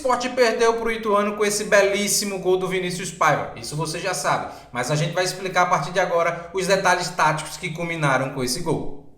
Sport perdeu para o Ituano com esse belíssimo gol do Vinícius Paiva? Isso você já sabe, mas a gente vai explicar a partir de agora os detalhes táticos que culminaram com esse gol.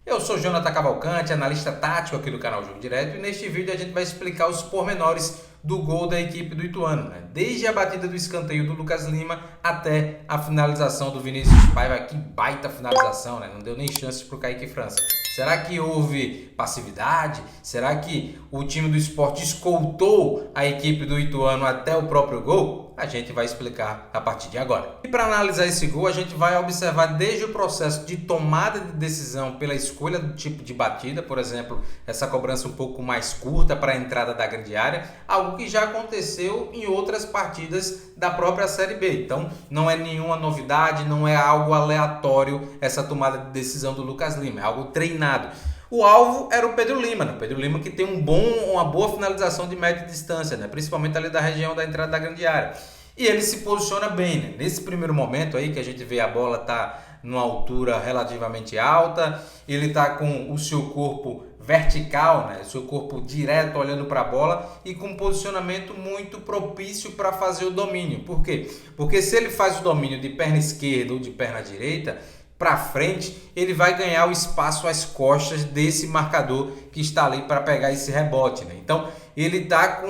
Eu sou Jonathan Cavalcante, analista tático aqui do canal Jogo Direto, e neste vídeo a gente vai explicar os pormenores do gol da equipe do Ituano, né? Desde a batida do escanteio do Lucas Lima até a finalização do Vinícius Paiva. Que baita finalização, né? Não deu nem chance para o Kaique França. Será que houve passividade? Será que o time do Sport escoltou a equipe do Ituano até o próprio gol? A gente vai explicar a partir de agora. E para analisar esse gol, a gente vai observar desde o processo de tomada de decisão pela escolha do tipo de batida, por exemplo, essa cobrança um pouco mais curta para a entrada da grande área, algo que já aconteceu em outras partidas da própria Série B. Então, não é nenhuma novidade, não é algo aleatório essa tomada de decisão do Lucas Lima, é algo treinado. O alvo era o Pedro Lima, né? Pedro Lima que tem uma boa finalização de média distância, né? Principalmente ali da região da entrada da grande área. E ele se posiciona bem, né? Nesse primeiro momento aí que a gente vê a bola tá numa altura relativamente alta, ele tá com o seu corpo vertical, né? Seu corpo direto olhando para a bola e com um posicionamento muito propício para fazer o domínio. Por quê? Porque se ele faz o domínio de perna esquerda ou de perna direita, para frente, ele vai ganhar o espaço às costas desse marcador que está ali para pegar esse rebote, né? Então, ele está com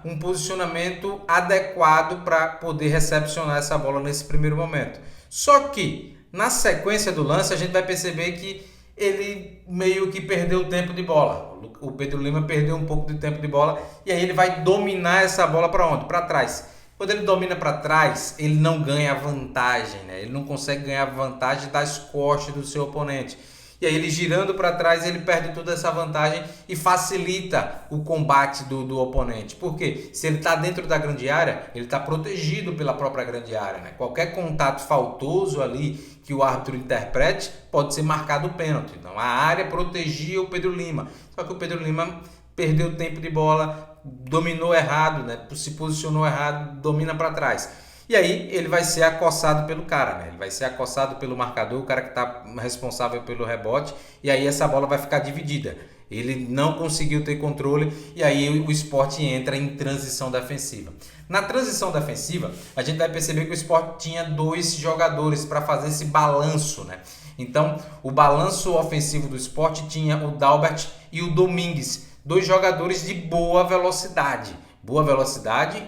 um posicionamento adequado para poder recepcionar essa bola nesse primeiro momento. Só que, na sequência do lance, a gente vai perceber que ele meio que perdeu o tempo de bola. O Pedro Lima perdeu um pouco de tempo de bola e aí ele vai dominar essa bola para onde? Para trás. Quando ele domina para trás, ele não ganha vantagem, né? Ele não consegue ganhar vantagem das costas do seu oponente. E aí ele girando para trás, ele perde toda essa vantagem e facilita o combate do oponente. Por quê? Se ele está dentro da grande área, ele está protegido pela própria grande área, né? Qualquer contato faltoso ali que o árbitro interprete pode ser marcado pênalti. Então a área protegia o Pedro Lima. Só que o Pedro Lima perdeu tempo de bola, dominou errado, né? Se posicionou errado, domina para trás. E aí ele vai ser acossado pelo cara, né? Ele vai ser acossado pelo marcador, o cara que está responsável pelo rebote, e aí essa bola vai ficar dividida. Ele não conseguiu ter controle e aí o Sport entra em transição defensiva. Na transição defensiva, a gente vai perceber que o Sport tinha dois jogadores para fazer esse balanço, né? Então, o balanço ofensivo do Sport tinha o Dalbert e o Domingues, dois jogadores de boa velocidade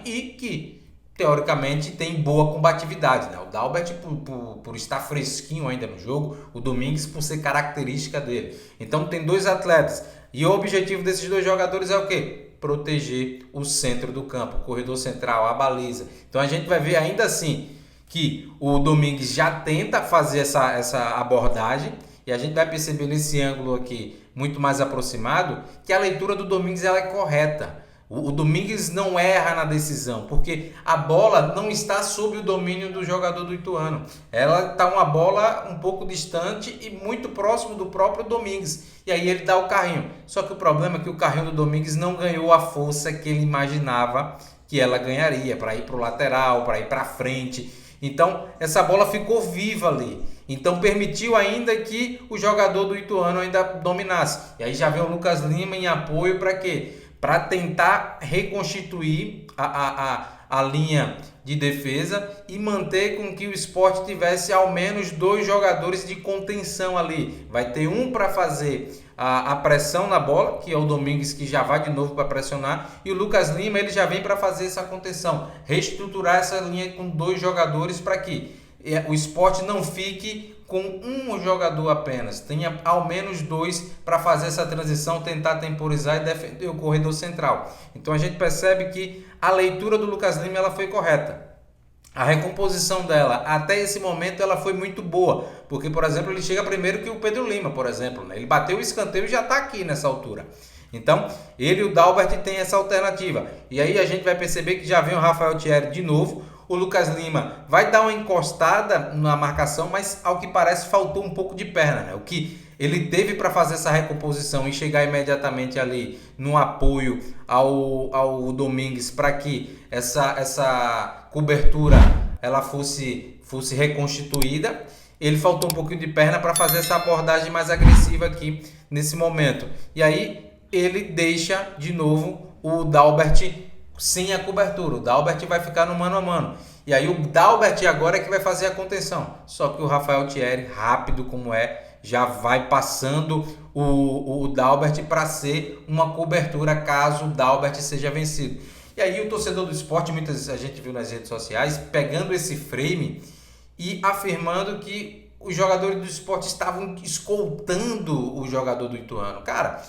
e que teoricamente tem boa combatividade, né? O Dalbert por estar fresquinho ainda no jogo, o Domingues por ser característica dele. Então tem dois atletas e o objetivo desses dois jogadores é o quê? Proteger o centro do campo, o corredor central, a baliza. Então a gente vai ver ainda assim que o Domingues já tenta fazer essa abordagem e a gente vai perceber nesse ângulo aqui muito mais aproximado que a leitura do Domingues ela é correta. O Domingues não erra na decisão, porque a bola não está sob o domínio do jogador do Ituano. Ela está uma bola um pouco distante e muito próximo do próprio Domingues. E aí ele dá o carrinho. Só que o problema é que o carrinho do Domingues não ganhou a força que ele imaginava que ela ganharia, para ir para o lateral, para ir para frente. Então essa bola ficou viva ali. Então permitiu ainda que o jogador do Ituano ainda dominasse. E aí já vem o Lucas Lima em apoio para quê? Para tentar reconstituir a linha de defesa e manter com que o Sport tivesse ao menos dois jogadores de contenção ali. Vai ter um para fazer a pressão na bola, que é o Domingues, que já vai de novo para pressionar, e o Lucas Lima ele já vem para fazer essa contenção, reestruturar essa linha com dois jogadores para que o Sport não fique com um jogador apenas, tenha ao menos dois para fazer essa transição, tentar temporizar e defender o corredor central. Então a gente percebe que a leitura do Lucas Lima ela foi correta. A recomposição dela até esse momento ela foi muito boa, porque por exemplo ele chega primeiro que o Pedro Lima, por exemplo, né? Ele bateu o escanteio e já está aqui nessa altura. Então ele e o Dalbert tem essa alternativa. E aí a gente vai perceber que já vem o Rafael Thierry de novo. O Lucas Lima vai dar uma encostada na marcação, mas ao que parece faltou um pouco de perna, né? O que ele teve para fazer essa recomposição e chegar imediatamente ali no apoio ao Domingues para que essa cobertura ela fosse reconstituída. Ele faltou um pouquinho de perna para fazer essa abordagem mais agressiva aqui nesse momento. E aí ele deixa de novo o Dalbert sem a cobertura. O Dalbert vai ficar no mano a mano. E aí o Dalbert agora é que vai fazer a contenção. Só que o Rafael Thierry, rápido como já vai passando o Dalbert para ser uma cobertura caso o Dalbert seja vencido. E aí o torcedor do Sport, muitas vezes a gente viu nas redes sociais, pegando esse frame e afirmando que os jogadores do Sport estavam escoltando o jogador do Ituano. Cara,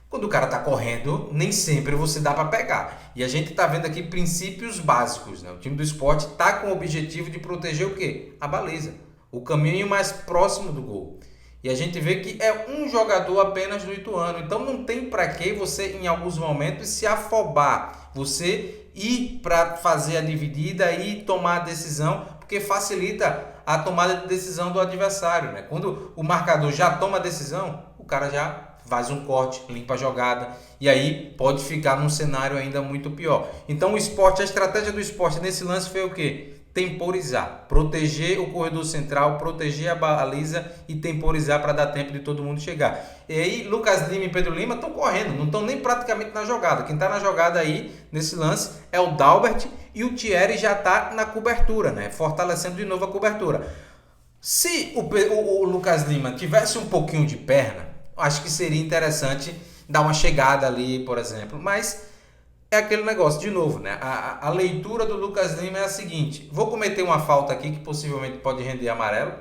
quando o cara tá correndo, nem sempre você dá para pegar. E a gente tá vendo aqui princípios básicos, né? O time do Sport tá com o objetivo de proteger o quê? A baliza, o caminho mais próximo do gol. E a gente vê que é um jogador apenas do Ituano. Então não tem para que você, em alguns momentos, se afobar. Você ir para fazer a dividida e tomar a decisão, porque facilita a tomada de decisão do adversário, né? Quando o marcador já toma a decisão, o cara já faz um corte, limpa a jogada e aí pode ficar num cenário ainda muito pior. Então a estratégia do Sport nesse lance foi o quê? Temporizar, proteger o corredor central, proteger a baliza e temporizar para dar tempo de todo mundo chegar. E aí Lucas Lima e Pedro Lima estão correndo, não estão nem praticamente na jogada. Quem está na jogada aí nesse lance é o Dalbert e o Thierry já está na cobertura, né? Fortalecendo de novo a cobertura. Se o Lucas Lima tivesse um pouquinho de perna, acho que seria interessante dar uma chegada ali, por exemplo, mas é aquele negócio, de novo, né? A leitura do Lucas Lima é a seguinte: vou cometer uma falta aqui que possivelmente pode render amarelo,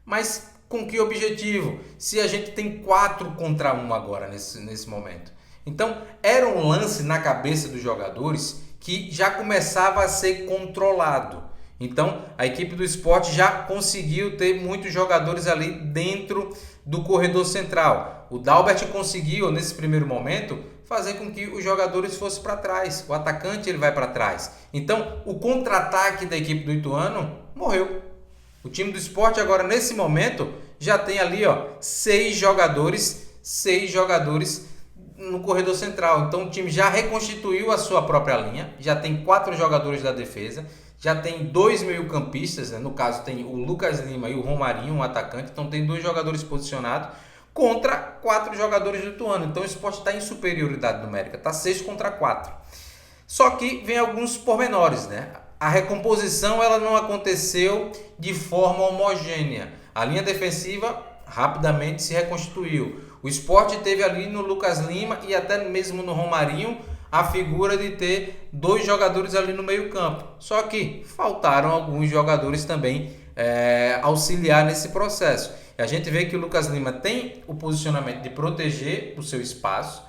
mas com que objetivo? Se a gente tem 4 contra 1 agora nesse momento. Então, era um lance na cabeça dos jogadores que já começava a ser controlado. Então, a equipe do Sport já conseguiu ter muitos jogadores ali dentro do corredor central. O Dalbert conseguiu, nesse primeiro momento, fazer com que os jogadores fossem para trás. O atacante ele vai para trás. Então, o contra-ataque da equipe do Ituano morreu. O time do Sport agora, nesse momento, já tem ali 6 jogadores no corredor central. Então, o time já reconstituiu a sua própria linha. Já tem 4 jogadores da defesa. Já tem 2 meio-campistas, né? No caso tem o Lucas Lima e o Romarinho, um atacante. Então tem 2 jogadores posicionados contra 4 jogadores do Ituano. Então o Sport está em superioridade numérica, está 6 contra 4. Só que vem alguns pormenores, né? A recomposição ela não aconteceu de forma homogênea. A linha defensiva rapidamente se reconstituiu. O Sport teve ali no Lucas Lima e até mesmo no Romarinho a figura de ter 2 jogadores ali no meio campo. Só que faltaram alguns jogadores também auxiliar nesse processo. E a gente vê que o Lucas Lima tem o posicionamento de proteger o seu espaço,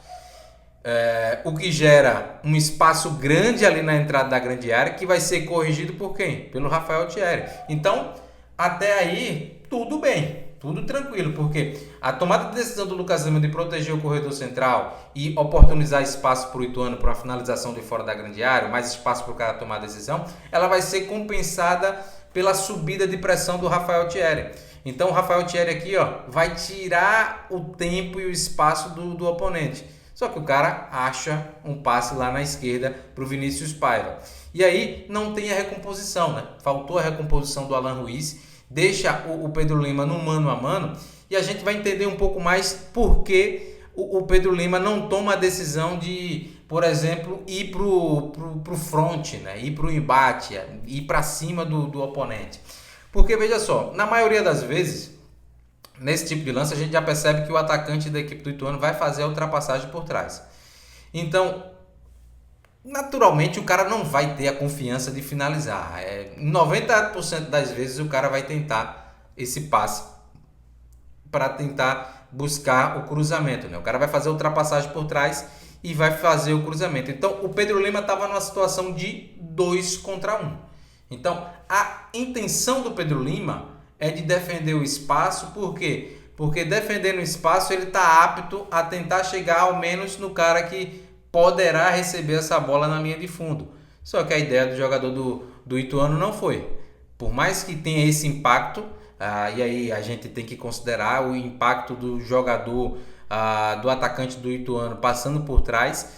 o que gera um espaço grande ali na entrada da grande área, que vai ser corrigido por quem? Pelo Rafael Thierry. Então, até aí, tudo bem. Tudo tranquilo, porque a tomada de decisão do Lucas Lima de proteger o corredor central e oportunizar espaço para o Ituano para uma finalização de fora da grande área, mais espaço para o cara tomar a decisão, ela vai ser compensada pela subida de pressão do Rafael Thierry. Então o Rafael Thierry aqui vai tirar o tempo e o espaço do oponente. Só que o cara acha um passe lá na esquerda para o Vinícius Paiva. E aí não tem a recomposição, né? Faltou a recomposição do Alan Ruiz. Deixa o Pedro Lima no mano a mano e a gente vai entender um pouco mais por que o Pedro Lima não toma a decisão de, por exemplo, ir pro front, né? Ir pro embate, ir para cima do oponente. Porque, veja só, na maioria das vezes, nesse tipo de lance, a gente já percebe que o atacante da equipe do Ituano vai fazer a ultrapassagem por trás. Então, naturalmente o cara não vai ter a confiança de finalizar. 90% das vezes o cara vai tentar esse passe para tentar buscar o cruzamento, né? O cara vai fazer a ultrapassagem por trás e vai fazer o cruzamento. Então o Pedro Lima estava numa situação de 2 contra 1. Então a intenção do Pedro Lima é de defender o espaço. Por quê? Porque defendendo o espaço ele está apto a tentar chegar ao menos no cara que poderá receber essa bola na linha de fundo. Só que a ideia do jogador do Ituano não foi. Por mais que tenha esse impacto, e aí a gente tem que considerar o impacto do jogador, do atacante do Ituano passando por trás,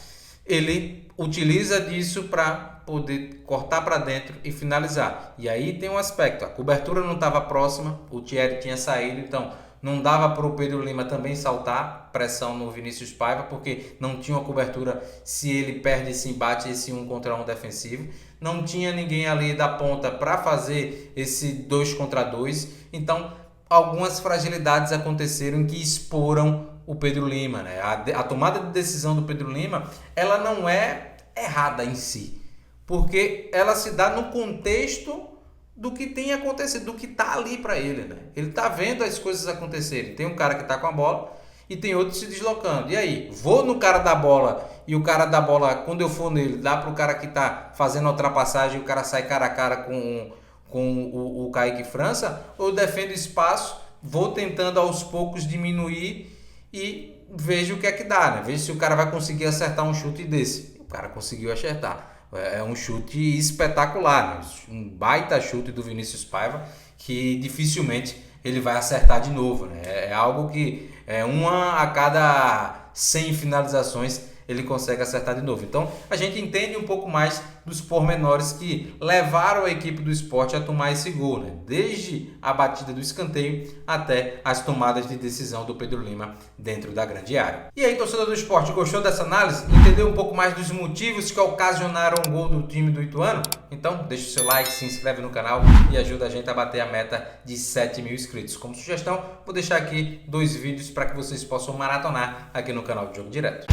ele utiliza disso para poder cortar para dentro e finalizar. E aí tem um aspecto, a cobertura não estava próxima, o Thierry tinha saído, então não dava para o Pedro Lima também saltar, pressão no Vinícius Paiva, porque não tinha uma cobertura se ele perde esse embate, esse 1 contra 1 defensivo. Não tinha ninguém ali da ponta para fazer esse 2 contra 2. Então, algumas fragilidades aconteceram que exporam o Pedro Lima, né? A tomada de decisão do Pedro Lima, ela não é errada em si, porque ela se dá no contexto do que tem acontecido, do que tá ali para ele, né? Ele tá vendo as coisas acontecerem. Tem um cara que tá com a bola e tem outro se deslocando. E aí, vou no cara da bola e o cara da bola, quando eu for nele, dá pro cara que tá fazendo a ultrapassagem e o cara sai cara a cara com o Kaique França, ou defendo espaço, vou tentando aos poucos diminuir e vejo o que é que dá, né? Vejo se o cara vai conseguir acertar um chute desse. O cara conseguiu acertar. É um chute espetacular, né? Um baita chute do Vinícius Paiva que dificilmente ele vai acertar de novo, né? É algo que uma a cada 100 finalizações ele consegue acertar de novo. Então a gente entende um pouco mais dos pormenores que levaram a equipe do Sport a tomar esse gol, né? Desde a batida do escanteio até as tomadas de decisão do Pedro Lima dentro da grande área. E aí, torcedor do Sport, gostou dessa análise? Entendeu um pouco mais dos motivos que ocasionaram o gol do time do Ituano? Então deixa o seu like, se inscreve no canal e ajuda a gente a bater a meta de 7 mil inscritos. Como sugestão, vou deixar aqui 2 vídeos para que vocês possam maratonar aqui no canal de Jogo Direto.